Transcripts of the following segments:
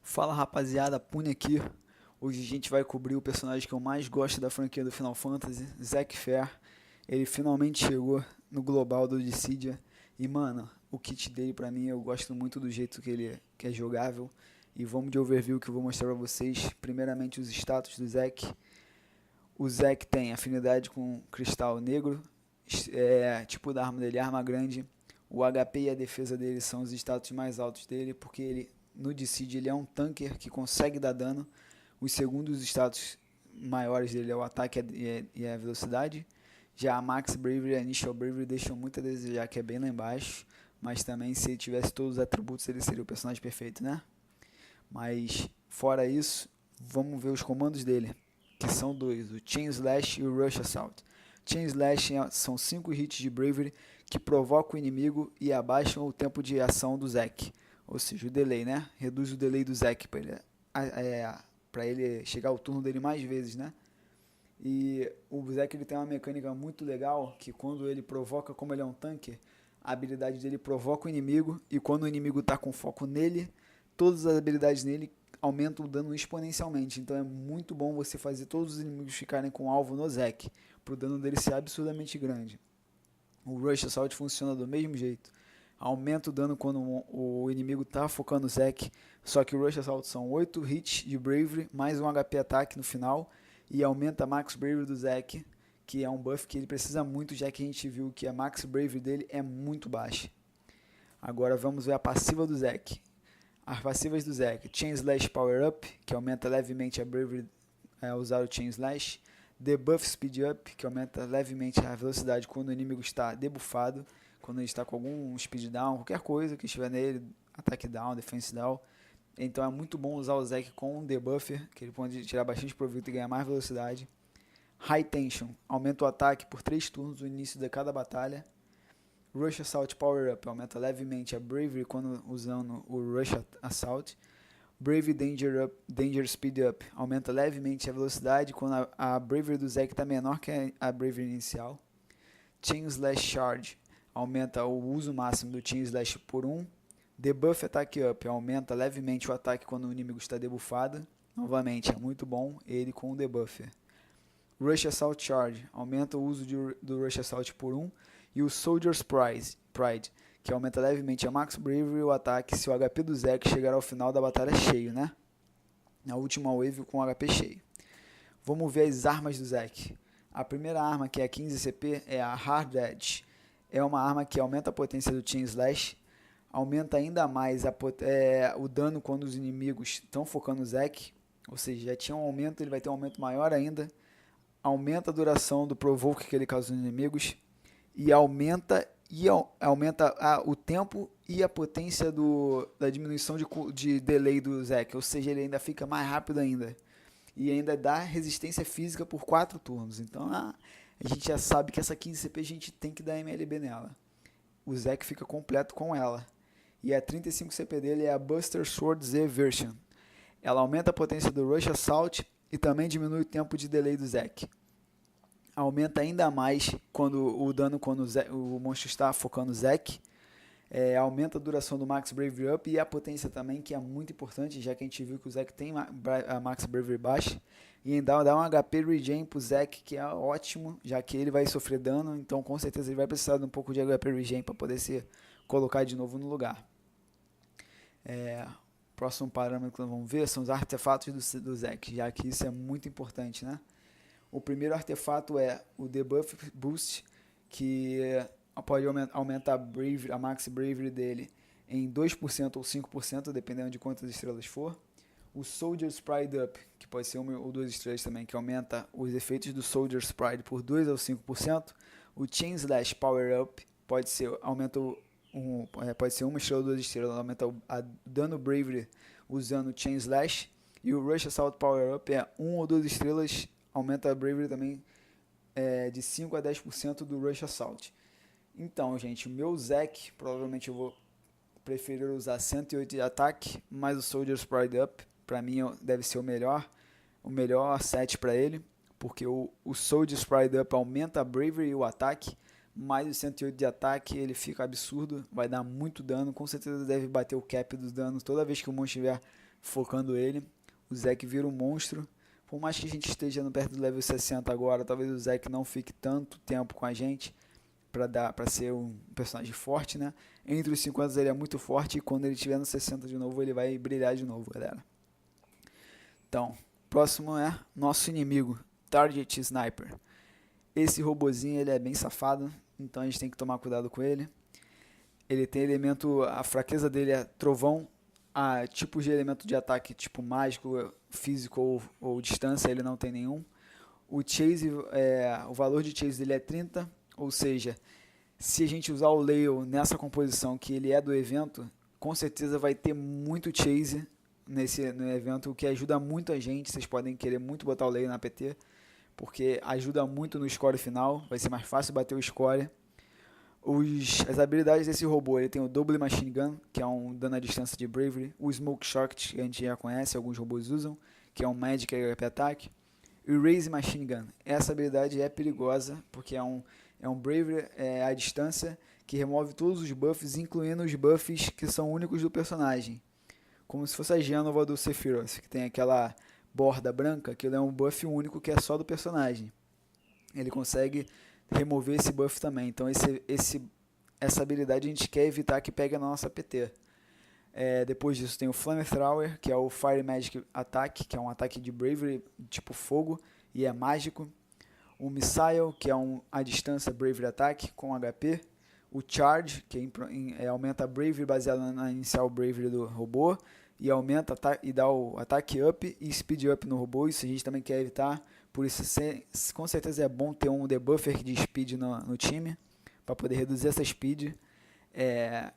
Fala rapaziada, Pune aqui. Hoje a gente vai cobrir o personagem que eu mais gosto da franquia do Final Fantasy, Zack Fair. Ele finalmente chegou no global do Dissidia. E mano, o kit dele pra mim eu gosto muito do jeito que é jogável. E vamos de overview que eu vou mostrar pra vocês. Primeiramente os status do Zack. O Zack tem afinidade com cristal negro, tipo da arma dele, arma grande. O HP e a defesa dele são os status mais altos dele, porque ele no Dissidia ele é um tanker que consegue dar dano. Os segundos status maiores dele é o ataque e a velocidade. Já a Max Bravery e a Initial Bravery deixam muito a desejar, que é bem lá embaixo. Mas também, se ele tivesse todos os atributos, ele seria o personagem perfeito, né? Mas, fora isso, vamos ver os comandos dele, que são dois, o Chain Slash e o Rush Assault. Chain Slash são 5 hits de Bravery que provocam o inimigo e abaixam o tempo de ação do Zack. Ou seja, o delay, né? Reduz o delay do Zack para ele chegar ao turno dele mais vezes, né? E o Zack ele tem uma mecânica muito legal, que quando ele provoca, como ele é um tanque, a habilidade dele provoca o inimigo, e quando o inimigo está com foco nele, todas as habilidades nele aumentam o dano exponencialmente. Então é muito bom você fazer todos os inimigos ficarem com alvo no Zack, para o dano dele ser absurdamente grande. O Rush Assault funciona do mesmo jeito. Aumenta o dano quando o inimigo está focando o Zack. Só que o Rush Assault são 8 hits de Bravery, mais um HP ataque no final. E aumenta a Max Bravery do Zack, que é um buff que ele precisa muito, já que a gente viu que a Max Bravery dele é muito baixa. Agora vamos ver a passiva do Zack. As passivas do Zack: Chain Slash Power Up, que aumenta levemente a Bravery ao usar o Chain Slash. Debuff Speed Up, que aumenta levemente a velocidade quando o inimigo está debuffado, quando ele está com algum speed down, qualquer coisa que estiver nele, ataque down, defense down. Então é muito bom usar o Zack com um debuffer, que ele pode tirar bastante proveito e ganhar mais velocidade. High Tension, aumenta o ataque por 3 turnos no início de cada batalha. Rush Assault Power Up, aumenta levemente a Bravery quando usando o Rush Assault. Brave Danger Speed Up, aumenta levemente a velocidade quando a Bravery do Zack está menor que a Bravery inicial. Chain Slash Charge, aumenta o uso máximo do Chain Slash por 1. Debuff Attack Up, aumenta levemente o ataque quando o inimigo está debuffado. Novamente, é muito bom ele com o debuffer. Rush Assault Charge, aumenta o uso do Rush Assault por 1. E o Soldier's Pride, que aumenta levemente a Max Bravery e o ataque se o HP do Zack chegar ao final da batalha cheio, né? Na última wave com o HP cheio. Vamos ver as armas do Zack. A primeira arma, que é a 15 CP, é a Hard Edge. É uma arma que aumenta a potência do Chain Slash, aumenta ainda mais o dano quando os inimigos estão focando no Zack, ou seja, já tinha um aumento, ele vai ter um aumento maior ainda. Aumenta a duração do provoke que ele causa nos inimigos e aumenta o tempo e a potência da diminuição de delay do Zack, ou seja, ele ainda fica mais rápido ainda. E ainda dá resistência física por 4 turnos. Então a gente já sabe que essa 15 CP a gente tem que dar MLB nela. O Zack fica completo com ela. E a 35 CP dele é a Buster Sword Z Version. Ela aumenta a potência do Rush Assault e também diminui o tempo de delay do Zack. Aumenta ainda mais o dano quando o monstro está focando no Zack. Aumenta a duração do Max Bravery Up e a potência também, que é muito importante, já que a gente viu que o Zack tem a Max Bravery baixa. E ainda dá um HP Regen pro Zack, que é ótimo, já que ele vai sofrer dano, então com certeza ele vai precisar de um pouco de HP Regen para poder se colocar de novo no lugar. Próximo parâmetro que nós vamos ver são os artefatos do Zack, já que isso é muito importante, né? O primeiro artefato é o Debuff Boost, que pode aumentar a Max Bravery dele em 2% ou 5%, dependendo de quantas estrelas for. O Soldier's Pride Up, que pode ser 1 ou 2 estrelas também, que aumenta os efeitos do Soldier's Pride por 2 ou 5%. O Chain Slash Power Up pode ser 1 estrela ou 2 estrelas, aumenta o dano Bravery usando o Chain Slash. E o Rush Assault Power Up é 1 ou 2 estrelas, aumenta a Bravery também de 5 a 10% do Rush Assault. Então, gente, o meu Zack, provavelmente eu vou preferir usar 108 de ataque, mais o Soldier's Pride Up, para mim deve ser o melhor set para ele, porque o Soldier's Pride Up aumenta a Bravery e o ataque, mais o 108 de ataque, ele fica absurdo, vai dar muito dano, com certeza deve bater o cap dos danos toda vez que o monstro estiver focando ele. O Zac vira um monstro. Por mais que a gente esteja no perto do level 60 agora, talvez o Zac não fique tanto tempo com a gente para ser um personagem forte, né? Entre os 50 ele é muito forte e quando ele estiver no 60 de novo ele vai brilhar de novo, galera. Então, próximo é nosso inimigo, Target Sniper. Esse robozinho ele é bem safado, então a gente tem que tomar cuidado com ele. Ele tem elemento, a fraqueza dele é trovão, a tipos de elemento de ataque tipo mágico, físico ou distância ele não tem nenhum. O chase, o valor de chase dele é 30, ou seja, se a gente usar o Leo nessa composição que ele é do evento, com certeza vai ter muito chase no evento, o que ajuda muito a gente. Vocês podem querer muito botar o Leo na PT, porque ajuda muito no score final, vai ser mais fácil bater o score. As habilidades desse robô, ele tem o Double Machine Gun, que é um dano à distância de Bravery, o Smoke Shot, que a gente já conhece, alguns robôs usam, que é um Magic HP Attack, e o Raise Machine Gun. Essa habilidade é perigosa, porque é um Bravery à distância, que remove todos os buffs, incluindo os buffs que são únicos do personagem. Como se fosse a Gênova do Sephiroth, que tem aquela borda branca, que é um buff único que é só do personagem. Ele consegue remover esse buff também. Então essa habilidade a gente quer evitar que pegue na nossa PT. Depois disso tem o Flamethrower, que é o Fire Magic Attack, que é um ataque de Bravery tipo fogo e é mágico. O Missile, que é a distância Bravery Attack com HP. O Charge, que aumenta a Bravery baseado na inicial Bravery do robô e aumenta e dá o ataque up e speed up no robô. Isso a gente também quer evitar. Por isso, com certeza é bom ter um debuffer de speed no time, para poder reduzir essa speed.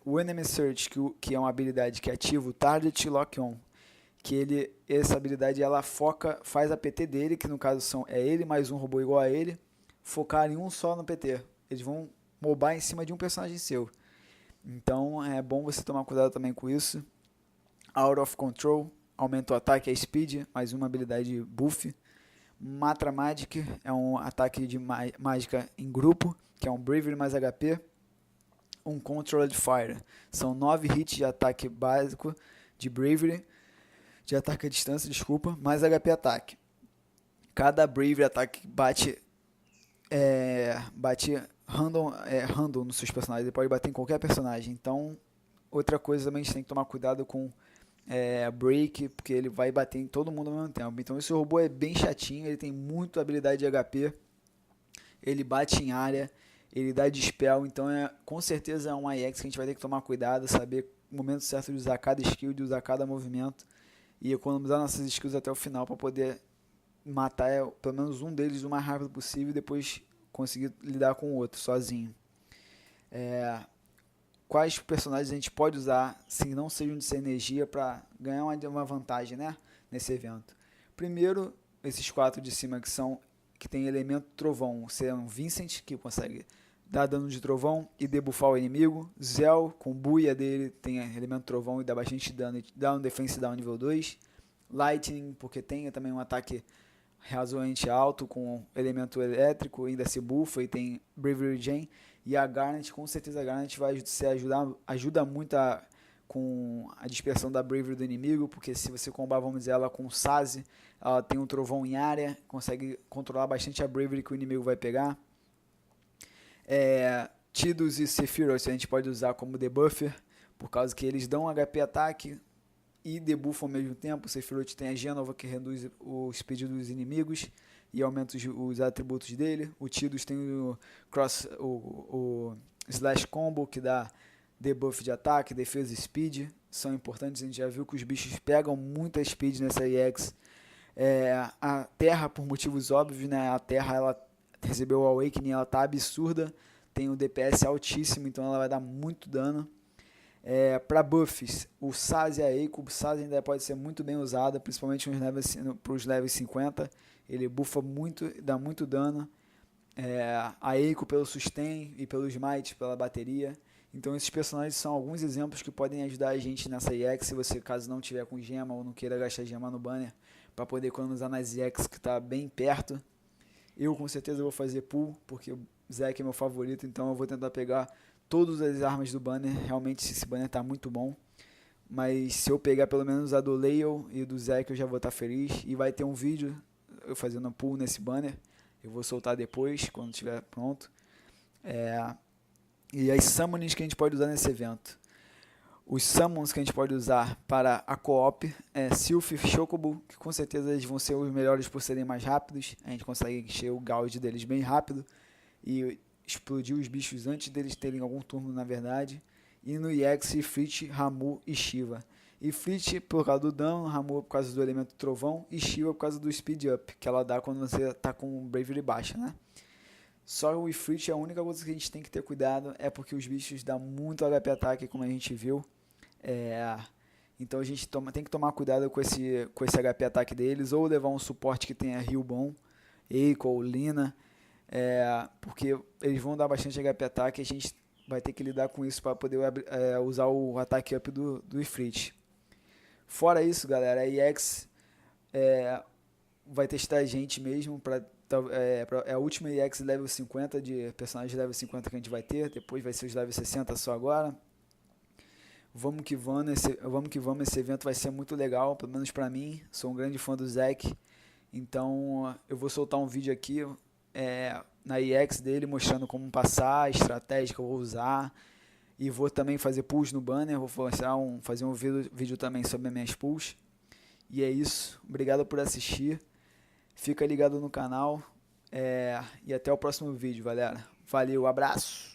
O Enemy Search, que é uma habilidade que ativa o Target Lock On, que essa habilidade ela faz a PT dele, que no caso é ele mais um robô igual a ele, focar em um só no PT. Eles vão mobar em cima de um personagem seu. Então é bom você tomar cuidado também com isso. Out of Control, aumenta o ataque e a speed, mais uma habilidade buff. Matra Magic é um ataque de mágica em grupo, que é um Bravery mais HP. Um Controlled Fire, são 9 hits de ataque básico de Bravery, de ataque à distância, desculpa, mais HP ataque. Cada Bravery ataque bate random nos seus personagens, ele pode bater em qualquer personagem. Então, outra coisa também a gente tem que tomar cuidado com break, porque ele vai bater em todo mundo ao mesmo tempo. Então esse robô é bem chatinho, ele tem muita habilidade de HP, ele bate em área, ele dá dispel, então com certeza é um IX que a gente vai ter que tomar cuidado, saber o momento certo de usar cada skill, de usar cada movimento e economizar nossas skills até o final para poder matar pelo menos um deles o mais rápido possível e depois conseguir lidar com o outro sozinho. Quais personagens a gente pode usar se não sejam de energia para ganhar uma vantagem, né, nesse evento? Primeiro, esses 4 de cima que tem elemento trovão, serão Vincent, que consegue dar dano de trovão e debuffar o inimigo. Zell, com buia dele, tem elemento trovão e dá bastante dano e dá um defense down nível 2. Lightning, porque tem também um ataque razoavelmente alto com elemento elétrico, ainda se buffa e tem Bravery Gen. E a Garnet, com certeza a Garnet ajuda muito com a dispersão da Bravery do inimigo, porque se você combar, vamos dizer, ela com Sazi, ela tem um trovão em área, consegue controlar bastante a Bravery que o inimigo vai pegar. Tidus e Sephiroth a gente pode usar como debuffer, por causa que eles dão HP ataque e debuffam ao mesmo tempo. O Sephiroth tem a Gênova, que reduz o speed dos inimigos e aumenta os atributos dele. O Tidus tem o Slash Combo, que dá debuff de ataque, defesa e speed. São importantes, a gente já viu que os bichos pegam muita speed nessa EX. A Terra, por motivos óbvios, né? A Terra ela recebeu o Awakening, ela tá absurda, tem um DPS altíssimo, então ela vai dar muito dano. Para buffs, o Saz e a Eiko, o Saz ainda pode ser muito bem usado, principalmente para os levels 50, ele buffa muito, dá muito dano. A Eiko pelo sustain e pelo smite, pela bateria. Então esses personagens são alguns exemplos que podem ajudar a gente nessa EX, se você caso não tiver com gema ou não queira gastar gema no banner, para poder economizar nas EX que está bem perto. Eu com certeza vou fazer pull, porque o Zac é meu favorito, então eu vou tentar pegar todas as armas do banner. Realmente esse banner está muito bom. mas se eu pegar pelo menos a do Leio e do Zac eu já vou estar feliz. E vai ter um vídeo eu fazendo pull nesse banner, eu vou soltar depois, quando estiver pronto. E as summonings que a gente pode usar nesse evento. Os summons que a gente pode usar para a co-op é Sylph e Chocobo, que com certeza eles vão ser os melhores por serem mais rápidos. A gente consegue encher o gauge deles bem rápido e explodir os bichos antes deles terem algum turno, na verdade. E no EX, Frit, Ramu e Shiva. E Frit por causa do dano, Ramu por causa do elemento trovão e Shiva por causa do speed up, que ela dá quando você está com Bravery baixa, né? Só o Ifrit, a única coisa que a gente tem que ter cuidado é porque os bichos dão muito HP ataque, como a gente viu. Então a gente tem que tomar cuidado com esse HP ataque deles, ou levar um suporte que tenha heal bom, Eiko ou Lina, porque eles vão dar bastante HP ataque e a gente vai ter que lidar com isso para poder usar o ataque up do Ifrit. Fora isso, galera, a EX vai testar a gente mesmo é a última EX level 50 de personagens level 50 que a gente vai ter, depois vai ser os level 60 só agora. Vamos que vamos, esse evento vai ser muito legal, pelo menos pra mim, sou um grande fã do Zac, então eu vou soltar um vídeo aqui na EX dele mostrando como passar, a estratégia que eu vou usar, e vou também fazer pulls no banner, vou fazer um vídeo também sobre as minhas pulls. E é isso, obrigado por assistir. Fica ligado no canal e até o próximo vídeo, galera. Valeu, abraço!